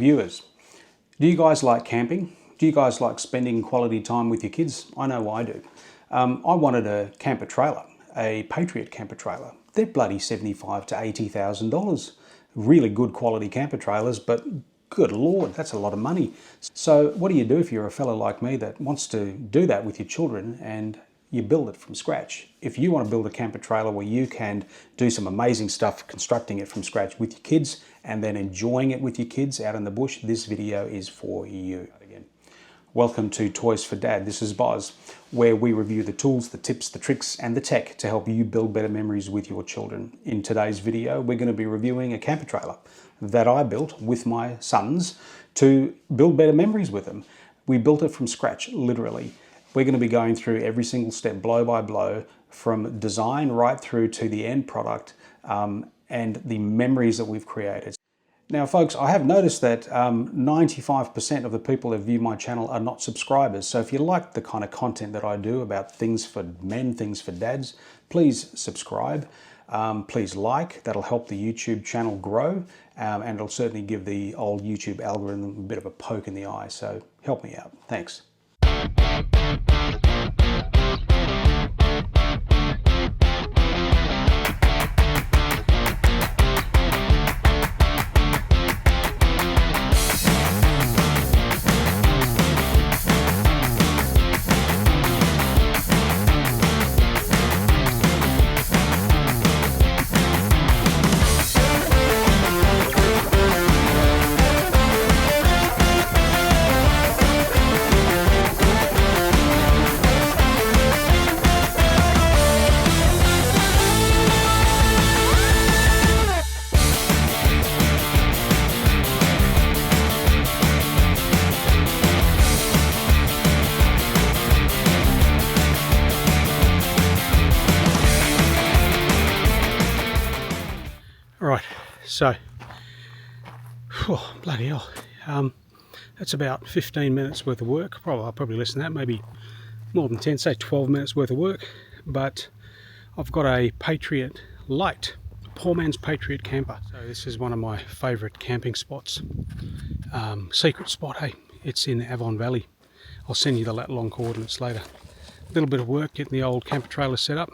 Viewers, do you guys like camping? Do you guys like spending quality time with your kids? I know I do. I wanted a camper trailer, a Patriot camper trailer. They're bloody $75,000 to $80,000. Really good quality camper trailers, but good Lord, that's a lot of money. So what do you do if you're a fellow like me that wants to do that with your children and you build it from scratch? If you want to build a camper trailer where you can do some amazing stuff constructing it from scratch with your kids and then enjoying it with your kids out in the bush, this video is for you. Again, welcome to Toys for Dad. This is Boz, where we review the tools, the tips, the tricks and the tech to help you build better memories with your children. In today's video, we're going to be reviewing a camper trailer that I built with my sons to build better memories with them. We built it from scratch, literally. We're going to be going through every single step, blow by blow, from design right through to the end product and the memories that we've created. Now, folks, I have noticed that 95% of the people that view my channel are not subscribers. So if you like the kind of content that I do about things for men, things for dads, please subscribe. Please like. That'll help the YouTube channel grow. And it'll certainly give the old YouTube algorithm a bit of a poke in the eye. So help me out. Thanks. Right, so, bloody hell, that's about 15 minutes worth of work. Probably less than that, maybe more than 10, say 12 minutes worth of work. But I've got a Patriot Light, poor man's Patriot camper. So this is one of my favourite camping spots. Secret spot, hey, it's in Avon Valley. I'll send you the lat long coordinates later. A little bit of work getting the old camper trailer set up,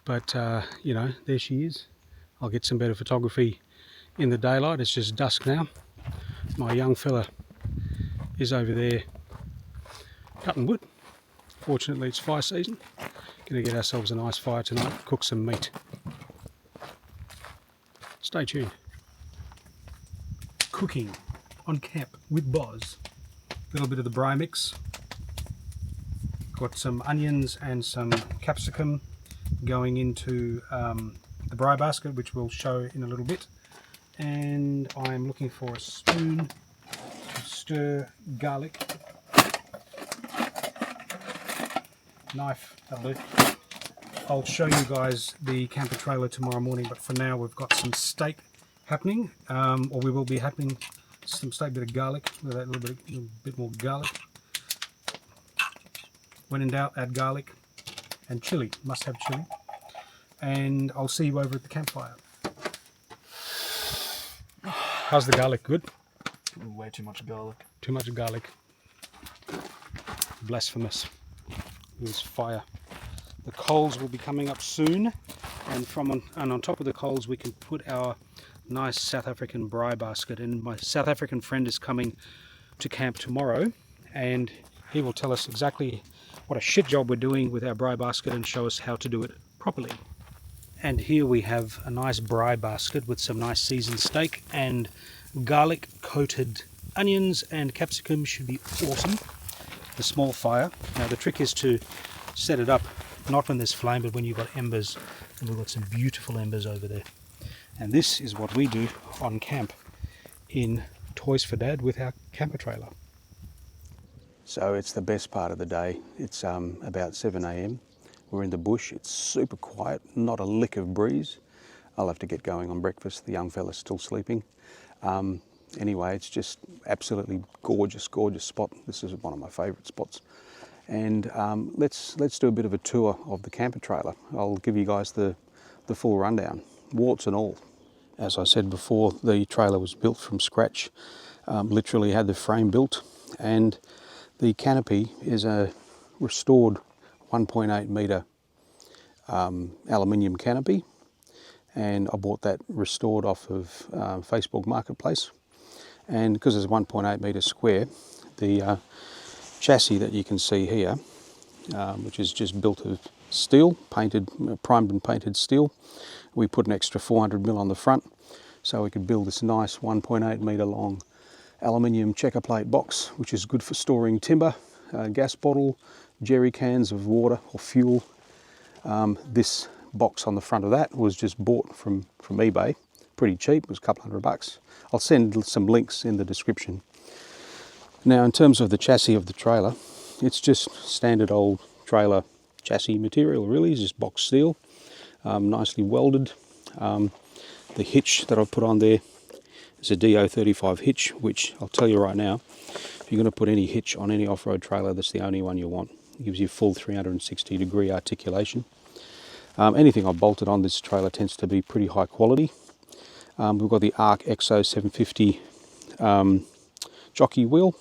but you know, there she is. I'll get some better photography in the daylight. It's just dusk now. My young fella is over there cutting wood. Fortunately, it's fire season. Gonna get ourselves a nice fire tonight, cook some meat. Stay tuned. Cooking on camp with Boz. A little bit of the braai mix. Got some onions and some capsicum going into the braai basket, which we'll show in a little bit. And I'm looking for a spoon to stir garlic. Knife, that'll do. I'll show you guys the camper trailer tomorrow morning, but for now we've got some steak happening, or we will be happening. Some steak, bit of garlic, with that little bit more garlic. When in doubt, add garlic and chili. Must have chili. And I'll see you over at the campfire. How's the garlic? Good? Way too much garlic. Too much garlic. Blasphemous. There's fire. The coals will be coming up soon, and on top of the coals we can put our nice South African braai basket. And my South African friend is coming to camp tomorrow, and he will tell us exactly what a shit job we're doing with our braai basket and show us how to do it properly. And here we have a nice braai basket with some nice seasoned steak and garlic coated onions and capsicum. Should be awesome. The small fire. Now the trick is to set it up not when there's flame, but when you've got embers, and we've got some beautiful embers over there. And this is what we do on camp in Toys for Dad with our camper trailer. So it's the best part of the day. It's about 7 AM. We're in the bush. It's super quiet, not a lick of breeze. I'll have to get going on breakfast. The young fella's still sleeping. Anyway, it's just absolutely gorgeous, gorgeous spot. This is one of my favourite spots. And let's do a bit of a tour of the camper trailer. I'll give you guys the full rundown, warts and all. As I said before, the trailer was built from scratch. literally had the frame built, and the canopy is a restored 1.8 metre aluminium canopy, and I bought that restored off of Facebook Marketplace. And because it's 1.8 metres square, the chassis that you can see here, which is just built of steel, primed and painted steel, we put an extra 400mm on the front, so we could build this nice 1.8 metre long aluminium checker plate box, which is good for storing timber, gas bottle, jerry cans of water or fuel. This box on the front of that was just bought from eBay, pretty cheap, it was a couple $100. I'll send some links in the description. Now, in terms of the chassis of the trailer, it's just standard old trailer chassis material, really. It's just box steel, nicely welded. The hitch that I've put on there is a DO35 hitch, which I'll tell you right now, if you're going to put any hitch on any off-road trailer, that's the only one you want. It gives you full 360-degree articulation. Anything I've bolted on this trailer tends to be pretty high quality. We've got the Arc Exo 750 jockey wheel.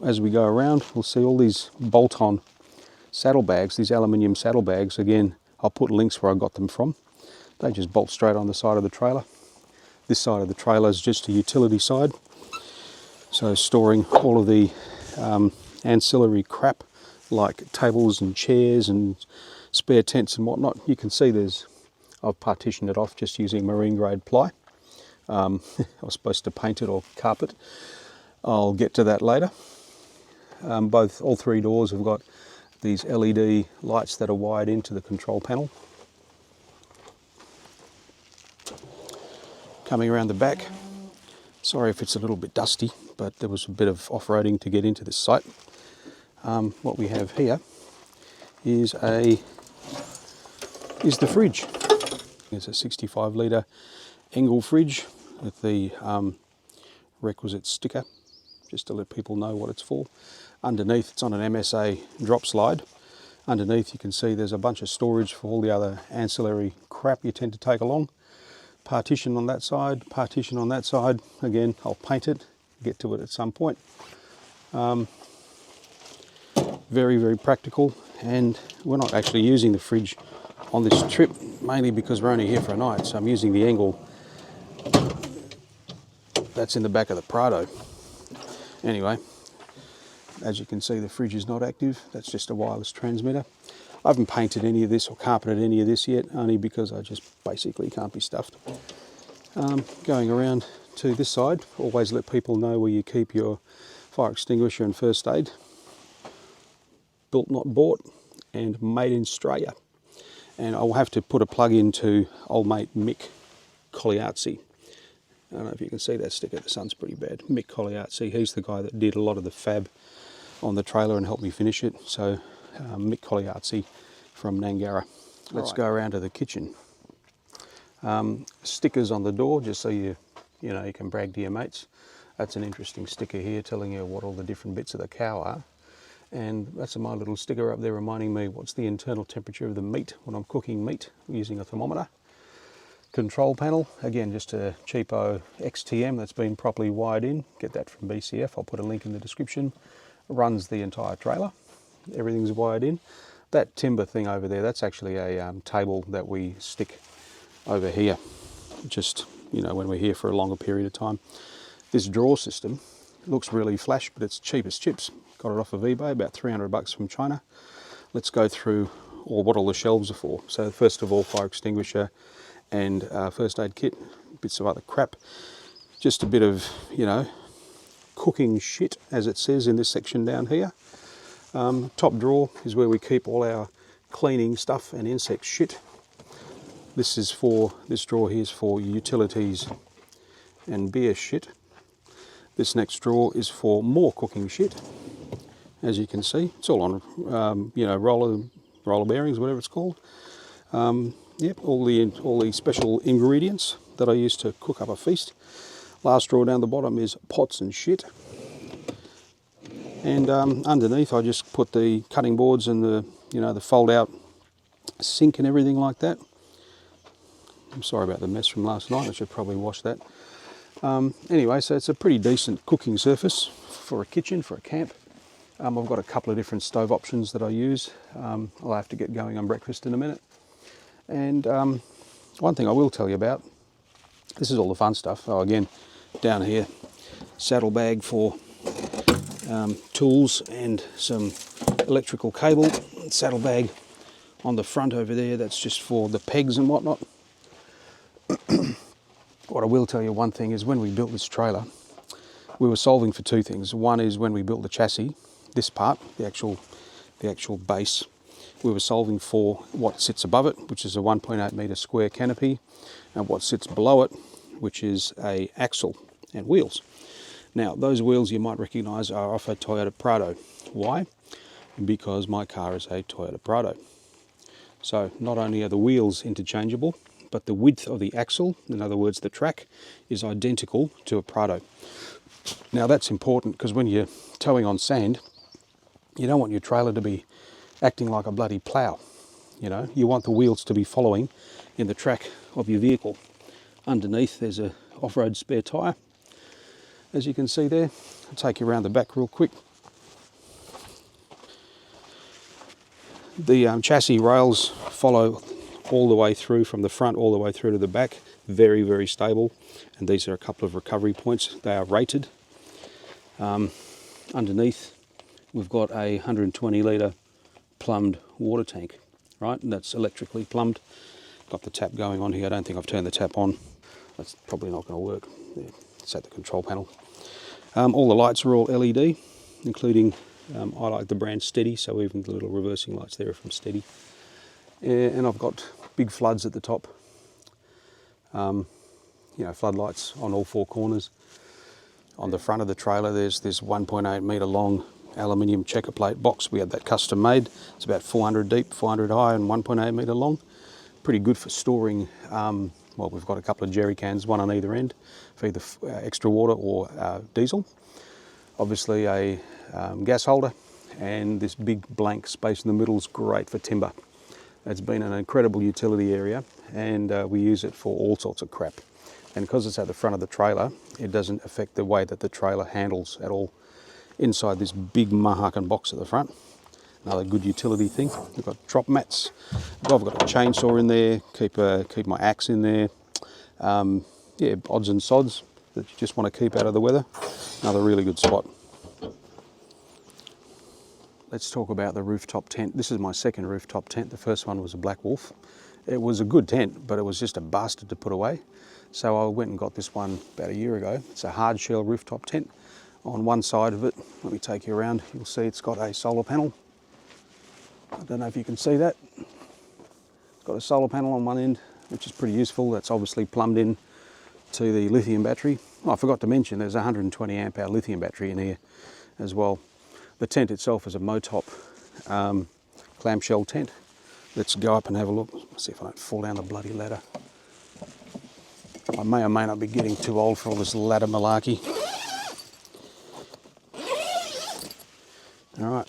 As we go around, we'll see all these bolt-on saddlebags, these aluminium saddlebags. Again, I'll put links where I got them from. They just bolt straight on the side of the trailer. This side of the trailer is just a utility side, so storing all of the ancillary crap like tables and chairs and spare tents and whatnot. You can see I've partitioned it off just using marine grade ply. I was supposed to paint it or carpet. I'll get to that later. All three doors have got these LED lights that are wired into the control panel. Coming around the back, sorry if it's a little bit dusty, but there was a bit of off-roading to get into this site. What we have here is the fridge. It's a 65 litre Engel fridge with the requisite sticker, just to let people know what it's for. Underneath, it's on an MSA drop slide. Underneath, you can see there's a bunch of storage for all the other ancillary crap you tend to take along. Partition on that side, partition on that side. Again, I'll paint it, get to it at some point. Very, very practical, and we're not actually using the fridge on this trip, mainly because we're only here for a night, so I'm using the Engel that's in the back of the Prado. Anyway, as you can see, the fridge is not active. That's just a wireless transmitter. I haven't painted any of this or carpeted any of this yet, only because I just basically can't be stuffed. Going around to this side, always let people know where you keep your fire extinguisher and first aid. Built not bought, and made in Australia. And I'll have to put a plug into old mate Mick Colliarzi. I don't know if you can see that sticker, the sun's pretty bad. Mick Colliarzi, he's the guy that did a lot of the fab on the trailer and helped me finish it. So Mick Colliarzi from Nangara. Let's go around to the kitchen. Stickers on the door, just so you can brag to your mates. That's an interesting sticker here telling you what all the different bits of the cow are. And that's my little sticker up there reminding me what's the internal temperature of the meat when I'm cooking meat using a thermometer. Control panel, again just a cheapo XTM that's been properly wired in. Get that from BCF, I'll put a link in the description. Runs the entire trailer, everything's wired in. That timber thing over there, that's actually a table that we stick over here, just when we're here for a longer period of time. This drawer system looks really flash, but it's cheap as chips. Got it off of eBay, about $300 from China. Let's go through what all the shelves are for. So first of all, fire extinguisher and first aid kit, bits of other crap. Just a bit of, cooking shit, as it says in this section down here. Top drawer is where we keep all our cleaning stuff and insect shit. This drawer here is for utilities and beer shit. This next drawer is for more cooking shit. As you can see, it's all on, roller bearings, whatever it's called. Yep, all the special ingredients that I use to cook up a feast. Last drawer down the bottom is pots and shit. And underneath, I just put the cutting boards and the fold-out sink and everything like that. I'm sorry about the mess from last night. I should probably wash that. Anyway, so it's a pretty decent cooking surface for a kitchen, for a camp. I've got a couple of different stove options that I use. I'll have to get going on breakfast in a minute. And one thing I will tell you about, this is all the fun stuff. Oh, again, down here, saddlebag for tools and some electrical cable. Saddlebag on the front over there, that's just for the pegs and whatnot. What I will tell you, one thing is when we built this trailer, we were solving for two things. One is when we built the chassis, this part, the actual base, we were solving for what sits above it, which is a 1.8 metre square canopy, and what sits below it, which is a axle and wheels. Now, those wheels you might recognise are off a Toyota Prado. Why? Because my car is a Toyota Prado. So not only are the wheels interchangeable, but the width of the axle, in other words the track, is identical to a Prado. Now that's important because when you're towing on sand, you don't want your trailer to be acting like a bloody plough. You know, you want the wheels to be following in the track of your vehicle. Underneath there's a off-road spare tyre, as you can see there. I'll take you around the back real quick. The chassis rails follow all the way through, from the front all the way through to the back. Very, very stable. And these are a couple of recovery points. They are rated. Underneath, we've got a 120 litre plumbed water tank, right? And that's electrically plumbed. Got the tap going on here. I don't think I've turned the tap on. That's probably not going to work. Yeah, it's at the control panel. All the lights are all LED, including, I like the brand Steady, so even the little reversing lights there are from Steady. And I've got big floods at the top. You know, floodlights on all four corners. On the front of the trailer, there's this 1.8 metre long aluminium checker plate box. We had that custom made. It's about 400 deep, 400 high, and 1.8 metre long. Pretty good for storing. Well, we've got a couple of jerry cans, one on either end, for either extra water or diesel. Obviously a gas holder, and this big blank space in the middle is great for timber. It's been an incredible utility area, and we use it for all sorts of crap. And because it's at the front of the trailer, it doesn't affect the way that the trailer handles at all. Inside this big mahakan box at the front, another good utility thing. We've got drop mats. I've got a chainsaw in there, keep my axe in there. Yeah, odds and sods that you just want to keep out of the weather. Another really good spot. Let's talk about the rooftop tent. This is my second rooftop tent. The first one was a Black Wolf. It was a good tent, but it was just a bastard to put away. So I went and got this one about a year ago. It's a hard shell rooftop tent. On one side of it, let me take you around, you'll see it's got a solar panel. I don't know if you can see that. It's got a solar panel on one end, which is pretty useful. That's obviously plumbed in to the lithium battery. Oh, I forgot to mention there's a 120 amp hour lithium battery in here as well. The tent itself is a Motop clamshell tent. Let's go up and have a look. See if I don't fall down the bloody ladder. I may or may not be getting too old for all this ladder malarkey. All right,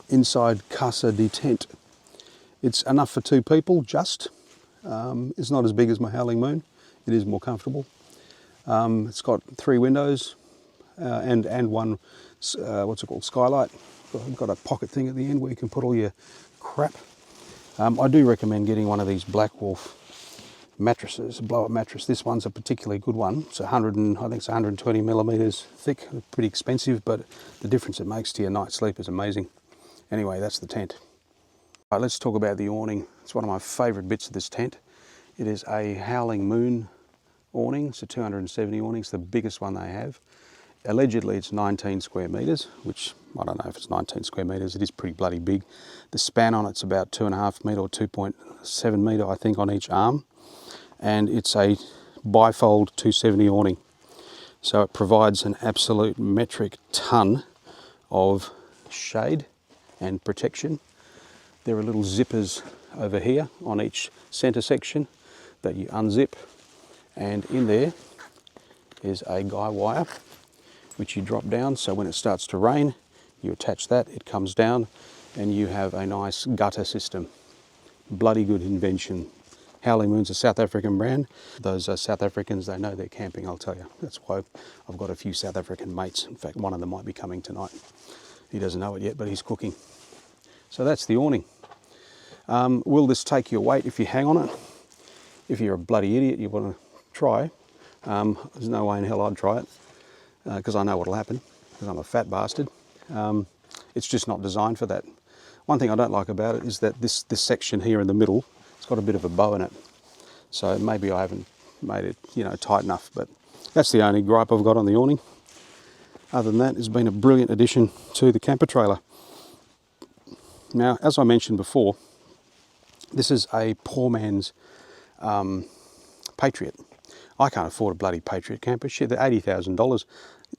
inside Casa de Tent. It's enough for two people, just. It's not as big as my Howling Moon. It is more comfortable. It's got 3 windows and one, what's it called, skylight. Got a pocket thing at the end where you can put all your crap. I do recommend getting one of these Black Wolf mattresses, a blow-up mattress. This one's a particularly good one. It's I think it's 120 millimeters thick. Pretty expensive, but the difference it makes to your night's sleep is amazing. Anyway, that's the tent. All right, let's talk about the awning. It's one of my favourite bits of this tent. It is a Howling Moon awning. It's a 270 awning. It's the biggest one they have. Allegedly, it's 19 square metres, which I don't know if it's 19 square metres. It is pretty bloody big. The span on it's about 2.5 metre or 2.7 metre, I think, on each arm. And it's a bifold 270 awning. So it provides an absolute metric ton of shade and protection. There are little zippers over here on each centre section that you unzip, and in there is a guy wire which you drop down, so when it starts to rain you attach that, it comes down, and you have a nice gutter system. Bloody good invention. Howling Moon's a South African brand. Those South Africans, they know they're camping, I'll tell you. That's why I've got a few South African mates. In fact, one of them might be coming tonight. He doesn't know it yet, but he's cooking. So that's the awning. Will this take your weight if you hang on it? If you're a bloody idiot, you want to try. There's no way in hell I'd try it, because I know what'll happen, because I'm a fat bastard. It's just not designed for that. One thing I don't like about it is that this section here in the middle, it's got a bit of a bow in it. So maybe I haven't made it, tight enough, but that's the only gripe I've got on the awning. Other than that, it's been a brilliant addition to the camper trailer. Now, as I mentioned before, this is a poor man's Patriot. I can't afford a bloody Patriot camper. Shit, they're $80,000.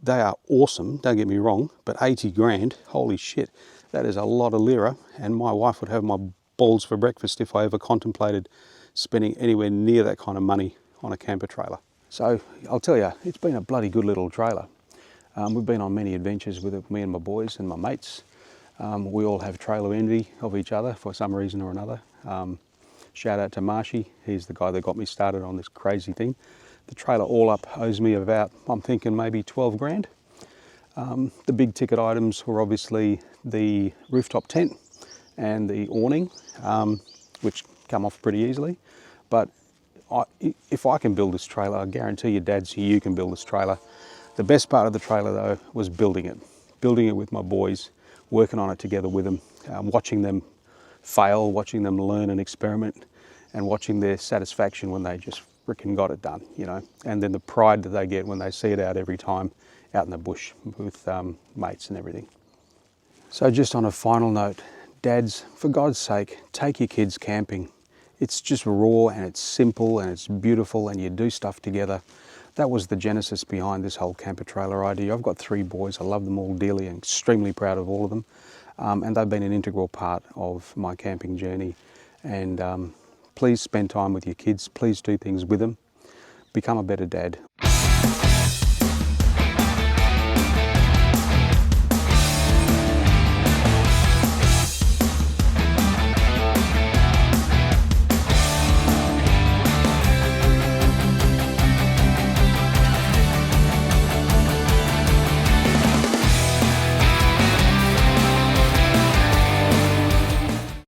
They are awesome, don't get me wrong, but 80 grand, holy shit, that is a lot of lira, and my wife would have my balls for breakfast if I ever contemplated spending anywhere near that kind of money on a camper trailer. So I'll tell you, it's been a bloody good little trailer. We've been on many adventures with it, me and my boys and my mates. We all have trailer envy of each other for some reason or another. Shout out to Marshy, he's the guy that got me started on this crazy thing. The trailer all up owes me about, I'm thinking maybe 12 grand. The big ticket items were obviously the rooftop tent and the awning, which come off pretty easily. But if I can build this trailer, I guarantee you, dads, you can build this trailer. The best part of the trailer though was building it with my boys, working on it together with them, watching them fail, watching them learn and experiment, and watching their satisfaction when they just frickin' got it done, and then the pride that they get when they see it out every time out in the bush with mates and everything. So just on a final note, dads, for God's sake, take your kids camping. It's just raw and it's simple and it's beautiful and you do stuff together. That was the genesis behind this whole camper trailer idea. I've got 3 boys, I love them all dearly and extremely proud of all of them. And they've been an integral part of my camping journey. And please spend time with your kids, please do things with them, become a better dad.